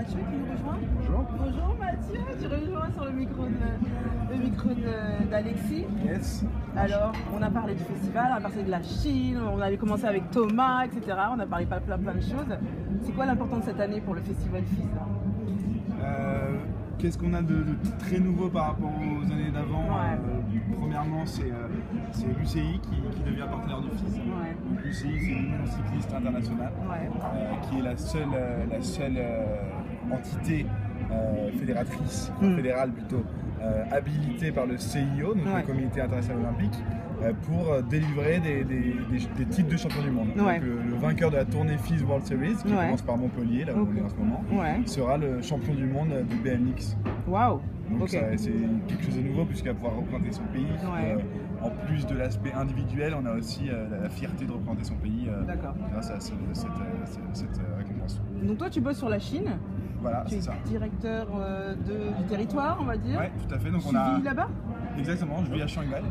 Mathieu qui nous rejoint. Bonjour. Bonjour Mathieu, tu rejoins sur le micro d'Alexis. Yes. Alors, on a parlé du festival, on a parlé de la Chine, on avait commencé avec Thomas, etc. On a parlé plein de choses. C'est quoi l'important de cette année pour le festival FIS là? Qu'est-ce qu'on a de très nouveau par rapport aux années d'avant? Premièrement, c'est l'UCI qui devient partenaire du FIS. Donc l'UCI, c'est l'Union cycliste internationale, qui est la seule entité fédératrice, fédérale plutôt, habilitée par le CIO, donc le Comité international olympique, pour délivrer des titres de champion du monde. Donc, le vainqueur de la tournée FIS World Series, qui commence par Montpellier, là où on est en ce moment, sera le champion du monde du BMX. Waouh! Donc c'est quelque chose de nouveau puisqu'il va pouvoir représenter son pays. En plus de l'aspect individuel, on a aussi la fierté de représenter son pays grâce à cette récompense. Donc toi tu bosses sur la Chine? Voilà, tu es ça. Directeur du territoire, on va dire. Oui, tout à fait. Donc tu vis là-bas? Exactement, je vis à Shanghai.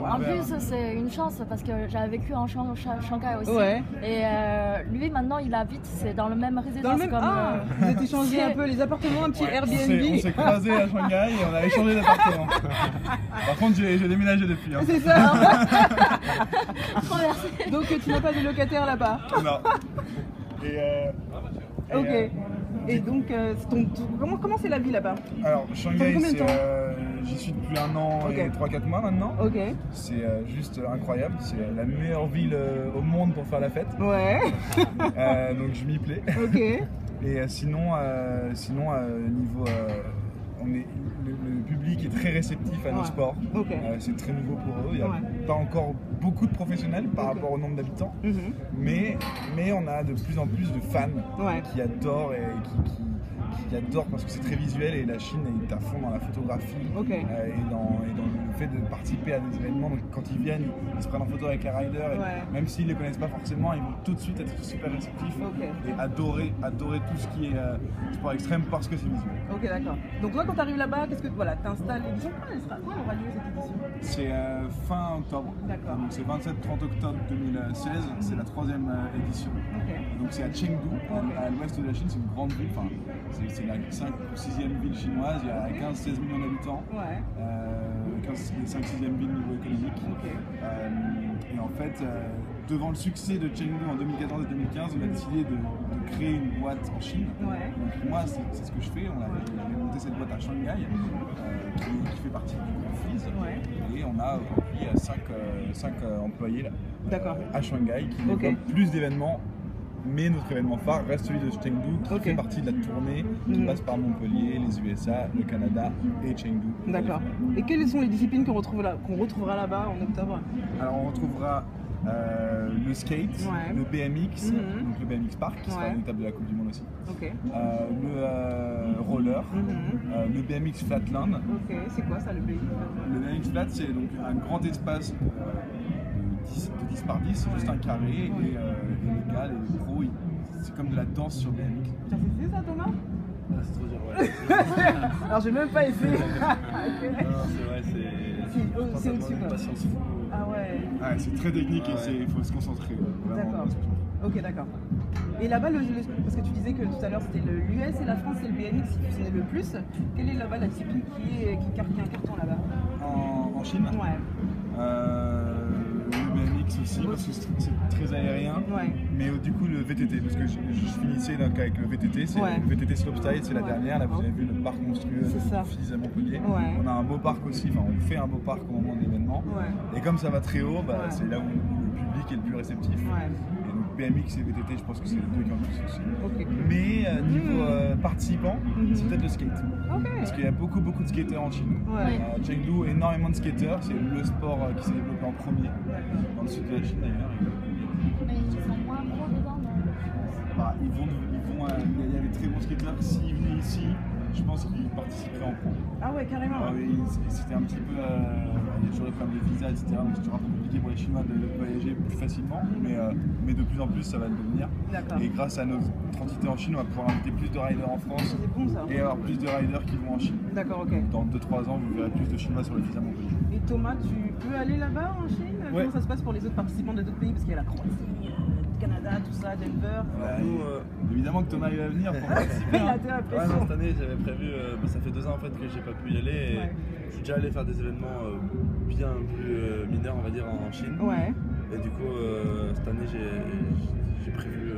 En plus, c'est une chance parce que j'avais vécu en Shanghai aussi. Et lui, maintenant, il habite, c'est dans le même résidence comme... Vous êtes échangé un peu les appartements, un petit Airbnb. On s'est croisés à Shanghai et on a échangé d'appartements. Par contre, j'ai déménagé depuis. Hein. C'est ça. Oh, merci. Donc tu n'as pas de locataire là-bas? Non. Et donc, comment c'est la vie là-bas? Alors, Shanghai, j'y suis depuis 1 an et 3-4 mois maintenant. C'est juste incroyable. C'est la meilleure ville au monde pour faire la fête. Donc, je m'y plais. Et sinon, niveau... le public est très réceptif à nos sports. C'est très nouveau pour eux. Il n'y a pas encore beaucoup de professionnels par rapport au nombre d'habitants. Mais on a de plus en plus de fans qui adorent et qui adorent parce que c'est très visuel et la Chine est à fond dans la photographie et dans le fait de participer à des événements. Donc quand ils viennent, ils se prennent en photo avec les riders et même s'ils ne les connaissent pas forcément, ils vont tout de suite être super réceptifs et adorer tout ce qui est sport extrême parce que c'est visuel. Ok, d'accord. Donc toi quand tu arrives là-bas, qu'est-ce que tu t'installes l'édition? Quand aura lieu cette édition? C'est fin octobre. Donc c'est 27-30 octobre 2016, c'est la 3e édition. Donc c'est à Chengdu, à l'ouest de la Chine, c'est une grande ville. Enfin, c'est la 5 ou 6e ville chinoise, il y a 15-16 millions d'habitants. 5-6e ville niveau économique. Et en fait, devant le succès de Chengdu en 2014 et 2015, on a décidé de créer une boîte en Chine. Donc moi, c'est ce que je fais. On a monté cette boîte à Shanghai, qui fait partie du FIS. Et on a aujourd'hui 5 employés là, à Shanghai qui développent plus d'événements. Mais notre événement phare reste celui de Chengdu qui fait partie de la tournée qui passe par Montpellier, les USA, le Canada et Chengdu. D'accord. Et quelles sont les disciplines qu'on retrouvera là-bas en octobre? Alors on retrouvera le skate, le BMX, donc le BMX Park qui sera une étape de la Coupe du Monde aussi, le roller, le BMX Flatland. C'est quoi ça le BMX? Le BMX Flat c'est donc un grand espace de 10 par 10, c'est juste un carré et les gars, les pros, c'est comme de la danse sur BMX. T'as fait ça Thomas? C'est trop dur, Alors j'ai même pas essayé. Non, c'est vrai, c'est au-dessus quoi. Patience fou. C'est très technique et il faut se concentrer. D'accord. Ok, d'accord. Et là-bas, parce que tu disais que tout à l'heure c'était l'US et la France c'est le BMX qui fusionnait le plus. Quelle est là-bas la discipline qui a un carton là-bas? En Chine? Le BMX aussi parce que c'est très aérien, mais du coup le VTT, parce que je finissais donc avec le VTT, le VTT Slopestyle, c'est la dernière, là vous avez vu le parc monstrueux de FIS à Montpellier. On a un beau parc aussi, enfin on fait un beau parc au moment de l'événement, et comme ça va très haut, c'est là où le public est le plus réceptif. Et donc BMX et VTT, je pense que c'est les deux qui ont le plus succès. Mais niveau participants, c'est peut-être le skate, parce qu'il y a beaucoup de skateurs en Chine. À Chengdu, énormément de skateurs, c'est le sport qui s'est développé en premier. Dans le sud de la Chine d'ailleurs. Mais ils sont moins gros dedans, il y a des très bons skateurs qui s'ils venaient ici, je pense qu'ils participeraient en pro. Ah ouais, carrément. C'était un petit peu... il y a toujours les problèmes de visa, etc. Donc c'est toujours un peu compliqué pour les Chinois de voyager plus facilement, mais de plus en plus ça va le devenir. Et grâce à notre entité en Chine, on va pouvoir inviter plus de riders en France et avoir plus de riders qui vont en Chine. Dans 2-3 ans, vous verrez plus de Chinois sur le FIS à Montpellier. Et Thomas, tu peux aller là-bas en Chine? Comment ça se passe pour les autres participants de d'autres pays? Parce qu'il y a la Croatie, Canada, tout ça, Denver. Nous, évidemment que Thomas il va venir pour participer. Cette année, j'avais prévu, ça fait 2 ans en fait que j'ai pas pu y aller. Et je suis déjà allé faire des événements bien plus mineurs, on va dire, en Chine. Et du coup, cette année, j'ai prévu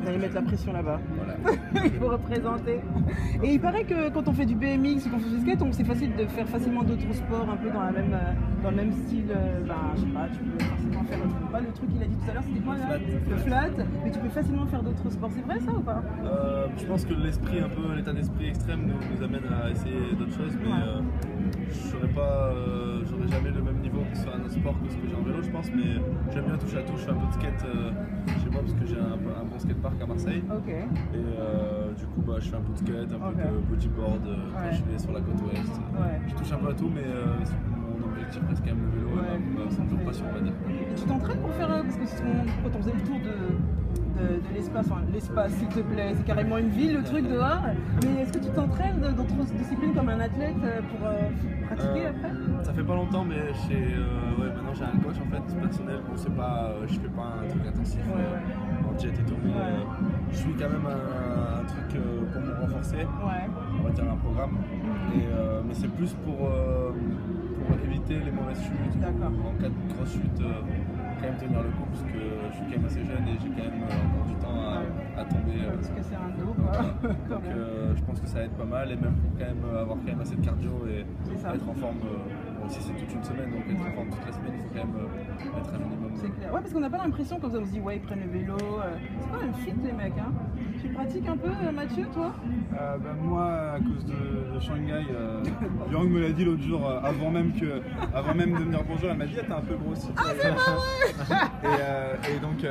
d'aller mettre la pression là-bas. Voilà. Il faut représenter. Et il paraît que quand on fait du BMX ou qu'on fait du skate, c'est facile de faire facilement d'autres sports un peu dans le même style. Je sais pas, tu peux facilement faire le truc qu'il a dit tout à l'heure, c'était quoi là? Le flat. Mais tu peux facilement faire d'autres sports. C'est vrai ça ou pas? Je pense que l'esprit, un peu l'état d'esprit extrême nous amène à essayer d'autres choses, mais j'aurais jamais le même niveau pour faire un autre sport que ce que j'ai en vélo, je pense, mais j'aime bien toucher à tout. Je fais un peu de skate chez moi parce que j'ai un bon skatepark à Marseille. Et du coup, je fais un peu de skate, un peu de bodyboard quand je vais sur la côte ouest. Je touche un peu à tout, mais mon objectif reste quand même le vélo et c'est toujours passion, on va dire. Et tu t'entraînes pour faire, parce que quand on faisait le tour de l'espace, l'espace s'il te plaît, c'est carrément une ville le truc dehors, mais est-ce que tu t'entraînes dans d'autres disciplines comme un athlète pour pratiquer après? Ça fait pas longtemps, mais maintenant j'ai un coach en fait personnel, je fais pas un truc intensif en jet et tout, mais je suis quand même un truc pour me renforcer, on va dire un programme, mais c'est plus pour éviter les mauvaises chutes, en cas de grosse chute, quand même tenir le coup parce que je suis quand même assez jeune et j'ai quand même encore du temps à tomber. Parce que c'est un dos quoi. Donc je pense que ça aide pas mal et même pour quand même avoir quand même assez de cardio et être en forme. Si c'est toute une semaine, donc être en forme toute la semaine, il faut quand même être un minimum. C'est clair. Ouais, parce qu'on n'a pas l'impression quand on se dit ils prennent le vélo. C'est pas un fit les mecs, hein. Tu pratiques un peu, Mathieu, toi? Moi, à cause de Shanghai, Yang me l'a dit l'autre jour, avant même de venir bonjour, elle m'a dit t'es un peu grossi. Ah, c'est pas vrai. Et donc,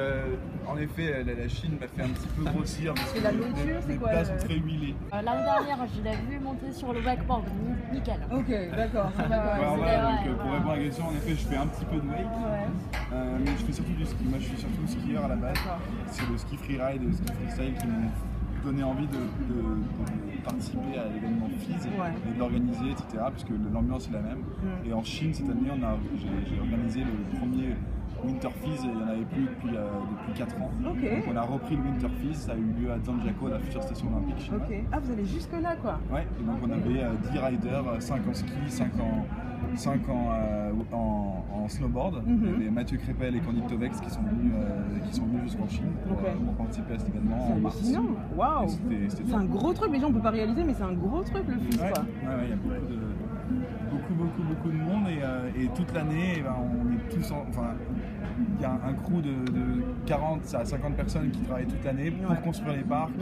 en effet, la Chine m'a fait un petit peu grossir. Parce que la nourriture, c'est quoi? Les plats sont très huilés. L'année dernière, je l'ai vu monter sur le wakeboard, nickel. Ok, d'accord. Pour répondre à la question, en effet, je fais un petit peu de wake, mais je fais surtout du ski. Moi, je suis surtout skieur à la base. C'est le ski freeride et le ski freestyle qui m'ont donné envie de participer à l'événement FIS et de l'organiser, etc. Puisque l'ambiance est la même. Et en Chine, cette année, j'ai organisé le premier Winter FIS, il n'y en avait plus depuis 4 ans. Donc on a repris le Winter FIS, ça a eu lieu à Zhangjiakou, la future station olympique chinoise. Ah, vous allez jusque là quoi? Ouais, et donc on avait 10 riders, 5 en ski, 5 en snowboard. Il y avait Mathieu Crépel et Candice Tovex qui sont venus jusqu'en Chine pour participer à cet événement en mars. C'est hallucinant, waouh! C'est un gros truc, les gens ne peuvent pas réaliser, mais c'est un gros truc le FIS quoi. Ouais, il y a beaucoup de monde et toute l'année, on est tous il y a un crew de 40 à 50 personnes qui travaillent toute l'année pour construire les parcs,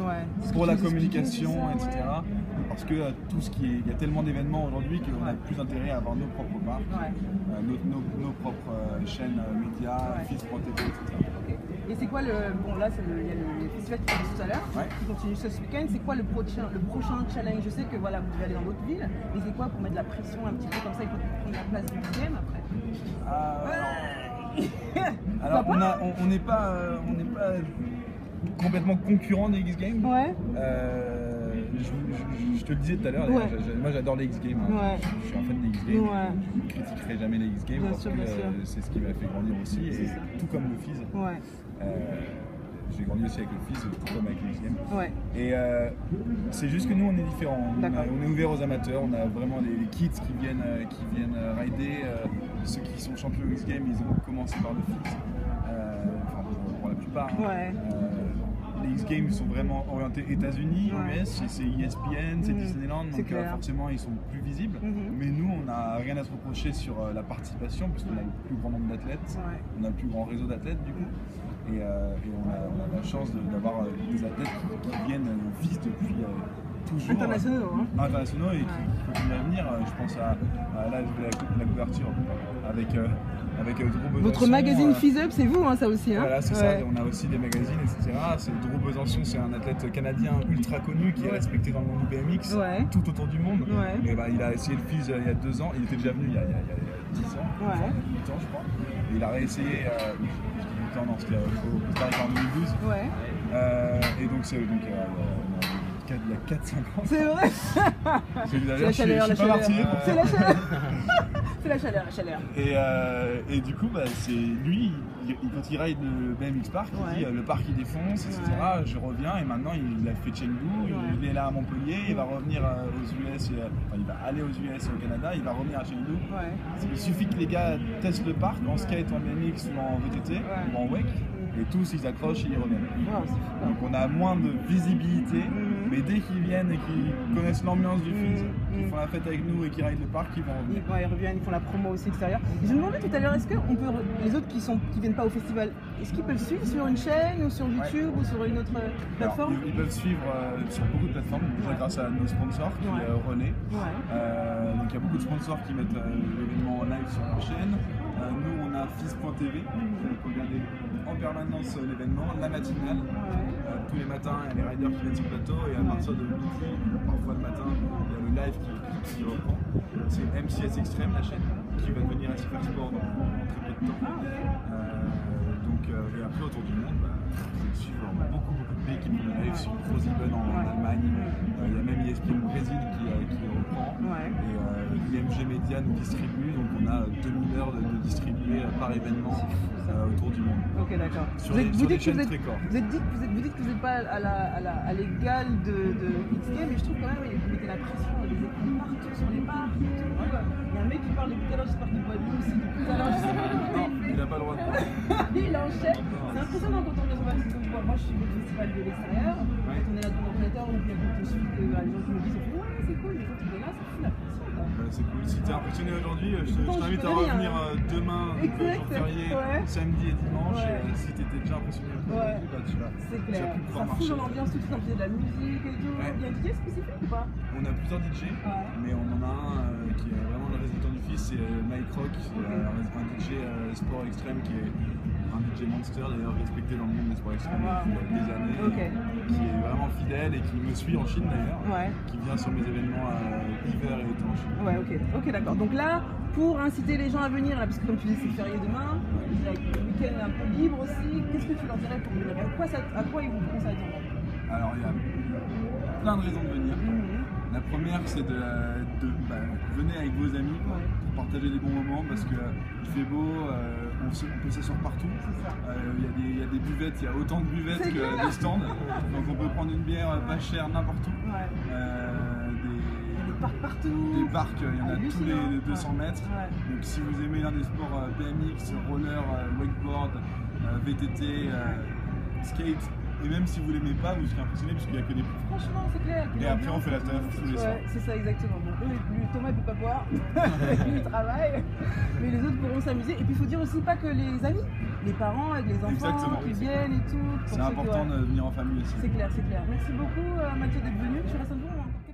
pour la communication, etc. Parce que il y a tellement d'événements aujourd'hui qu'on a plus intérêt à avoir nos propres parcs, nos propres chaînes médias, FIS Pro TV, etc. Et c'est quoi il y a le festival qui commence tout à l'heure, qui continue ce week-end. C'est quoi le prochain challenge? Je sais que vous devez aller dans d'autres villes, mais c'est quoi pour mettre de la pression un petit peu comme ça, il faut prendre la place du game après? Alors on n'est pas complètement concurrent des X Games. Je te le disais tout à l'heure, moi j'adore les X Games, je suis un fan des X Games, je ne critiquerai jamais les X Games parce que c'est ce qui m'a fait grandir aussi, et tout comme le FIS. J'ai grandi aussi avec le FIS, tout comme avec les X Games. Et c'est juste que nous on est différents, on est ouvert aux amateurs, on a vraiment des kids qui viennent rider, ceux qui sont champions X Games ils ont commencé par le FIS, pour la plupart. Les X Games sont vraiment orientés États-Unis, US, c'est ESPN, c'est Disneyland, donc forcément ils sont plus visibles. Mais nous, on n'a rien à se reprocher sur la participation, puisqu'on a le plus grand nombre d'athlètes, on a le plus grand réseau d'athlètes du coup. Et on a la chance d'avoir des athlètes qui viennent au FIS depuis toujours. Internationaux et qui continuent à venir. Je pense à la couverture avec Drew Besançon. Votre magazine FIS Up, c'est vous, ça aussi. Voilà, c'est ça. On a aussi des magazines, etc. Drew Besançon, c'est un athlète canadien ultra connu qui est respecté dans le monde du BMX tout autour du monde. Mais il a essayé le FIS il y a 2 ans. Il était déjà venu il y a 10 ans, 8 ans je crois. Et il a réessayé. C'était en 2012. Et donc il y a 4-5 ans. C'est vrai. C'est la chaleur, C'est la chaleur. C'est la chaleur. Et du coup, c'est lui, quand il ride le BMX Park, il dit le parc il défonce, etc. Je reviens et maintenant il a fait Chengdu, il est là à Montpellier, il va revenir aux US, il va aller aux US et au Canada, il va revenir à Chengdu. Il suffit que les gars testent le parc en skate, en BMX ou en VTT ou en wake. Et tous ils accrochent et ils reviennent. Donc on a moins de visibilité, mais dès qu'ils viennent et qu'ils connaissent l'ambiance du film, qu'ils font la fête avec nous et qu'ils rident le parc, ils vont revenir. Ils reviennent, ils font la promo aussi extérieure. Je me demandais tout à l'heure, est-ce que les autres qui viennent pas au festival, est-ce qu'ils peuvent suivre sur une chaîne ou sur YouTube ou sur une autre plateforme? Alors, ils peuvent suivre sur beaucoup de plateformes, déjà grâce à nos sponsors qui René. Donc il y a beaucoup de sponsors qui mettent l'événement en live sur leur chaîne. Nous on a FIS.tv, vous pouvez regarder en permanence l'événement, la matinale. Tous les matins il y a les riders qui viennent sur le plateau et à partir de midi, parfois le matin, il y a le live qui reprend. C'est MCS Extreme la chaîne qui va devenir SFR Sport dans très peu de temps. Et après autour du monde, vous suivre beaucoup de pays qui font live sur ProSieben en Allemagne. Il y a même ESPN au Brésil qui reprend. Et IMG Media nous distribue, donc on a 2000 heures de distribuer par événement autour du monde. Ok, d'accord. Sur des chaînes très corps. Vous dites que vous n'êtes pas à l'égal de X-Games, mais je trouve quand même que vous mettez la pression, les écrans partout sur les parcs. Il y a un mec qui parle depuis tout à l'heure, j'espère qu'il voit lui aussi depuis tout à l'heure. Non, il n'a pas le droit de parler. Il enchaîne. C'est impressionnant quand on vient sur le festival. Moi je suis au festival de l'extérieur, quand on est là devant l'ordinateur, on vient de suite, les gens qui me disent ouais c'est cool, mais quand tu es là, c'est fou la pression. C'est cool. Si t'es impressionné aujourd'hui, je t'invite à revenir demain, jour férié, samedi et dimanche. Et si t'étais déjà impressionné aujourd'hui, tu vas. C'est clair. Ça fout dans l'ambiance tout de suite, de la musique et tout. Il y a un DJ spécifique ou pas? On a plusieurs DJ, mais on en a un qui est vraiment le résultat du fils, c'est Mike Rock, un DJ sport extrême qui est un DJ monster d'ailleurs respecté dans le monde des sports extrêmes depuis des années, qui est vraiment fidèle et qui me suit en Chine d'ailleurs, qui vient sur mes événements hiver et été en Chine. Ok, d'accord. Donc là, pour inciter les gens à venir, là, parce que comme tu dis c'est férié demain, le week-end est un peu libre aussi, qu'est-ce que tu leur dirais pour venir? À quoi ils vont penser à dire? Alors il y a plein de raisons de venir. La première c'est venez avec vos amis pour partager des bons moments parce qu'il fait beau, on peut s'asseoir partout. Il y a des buvettes, il y a autant de buvettes que des stands. Donc on peut prendre une bière pas chère n'importe où. Des parcs partout. Des parcs, il y en a tous les 200 mètres. Donc si vous aimez l'un des sports BMX, roller, wakeboard, VTT, skate, et même si vous l'aimez pas, vous serez impressionné parce qu'il n'y a que des profs. Franchement, c'est clair. Et après, on fait la teuf tous les soirs. C'est ça, exactement. Bon, Thomas ne peut pas boire, il travaille, mais les autres pourront s'amuser. Et puis, il faut dire aussi pas que les amis, les parents avec les enfants qui viennent et tout. C'est important de venir en famille aussi. C'est clair, c'est clair. Merci beaucoup, Mathieu, d'être venu. Tu restes un jour, hein.